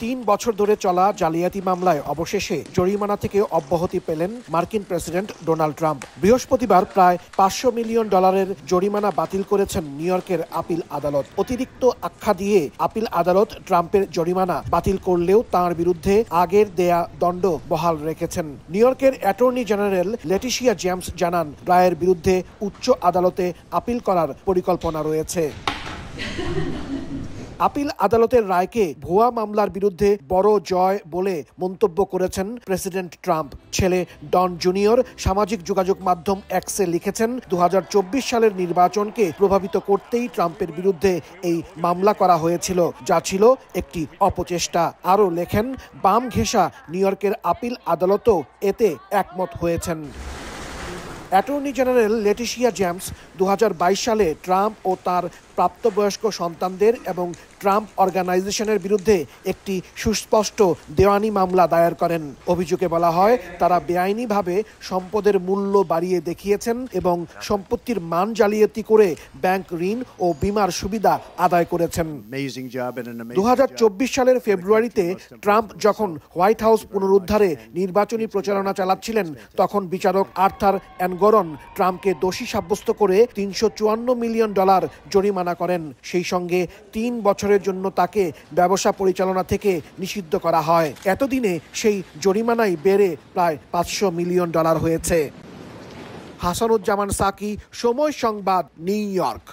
3 বছর ধরে চলা জালিয়াতি মামলায় অবশেষে জরিমানা থেকে অব্যাহতি পেলেন মার্কিন প্রেসিডেন্ট ডোনাল্ড ট্রাম্প। বৃহস্পতিবার প্রায় $500 মিলিয়ন জরিমানা বাতিল করেছেন নিউ ইয়র্কের আপিল আদালত। অতিরিক্ত আখ্যা দিয়ে আপিল আদালত ট্রাম্পের জরিমানা বাতিল করলেও তার বিরুদ্ধে আগের দেয়া দণ্ড বহাল রেখেছেন। নিউ ইয়র্কের অ্যাটর্নি জেনারেল লেটিশিয়া জেমস জানান, রায়ের বিরুদ্ধে উচ্চ আদালতে আপিল করার পরিকল্পনা রয়েছে। আপিল আদালতের রায়কে ভুয়া মামলার বিরুদ্ধে বড় জয় বলে মন্তব্য করেছেন প্রেসিডেন্ট ট্রাম্প। ছেলে ডন জুনিয়র সামাজিক যোগাযোগ মাধ্যম এক্সে লিখেছেন, 2024 সালের নির্বাচনকে প্রভাবিত করতেই ট্রাম্পের বিরুদ্ধে এই মামলা করা হয়েছিল, যা ছিল একটি অপচেষ্টা। আরও লেখেন, বাম ঘেঁষা নিউ ইয়র্কের আপিল আদালতও এতে একমত হয়েছেন। অ্যাটর্নি জেনারেল লেটিশিয়া জেমস 2022 সালে ট্রাম্প ও তার প্রাপ্তবয়স্ক সন্তানদের এবং ট্রাম্প অর্গানাইজেশনের বিরুদ্ধে একটি সুস্পষ্ট দেওয়ানি মামলা দায়ের করেন। অভিযোগে বলা হয়, তারা বেআইনিভাবে সম্পদের মূল্য বাড়িয়ে দেখিয়েছেন এবং সম্পত্তির মান জালিয়াতি করে ব্যাংক ঋণ ও বীমার সুবিধা আদায় করেছেন। 2024 সালের ফেব্রুয়ারিতে ট্রাম্প যখন হোয়াইট হাউস পুনরুদ্ধারে নির্বাচনী প্রচারণা চালাচ্ছিলেন, তখন বিচারক আর্থার অ্যানগরন ট্রাম্পকে দোষী সাব্যস্ত করে $354 মিলিয়ন জরিমানা করেন। সেই সঙ্গে 3 বছরের জন্য তাকে ব্যবসা পরিচালনা থেকে নিষিদ্ধ করা হয়। এতদিনে সেই জরিমানাই বেড়ে প্রায় $500 মিলিয়ন হয়েছে। হাসানুজ্জামান সাকি, সময় সংবাদ, নিউ ইয়র্ক।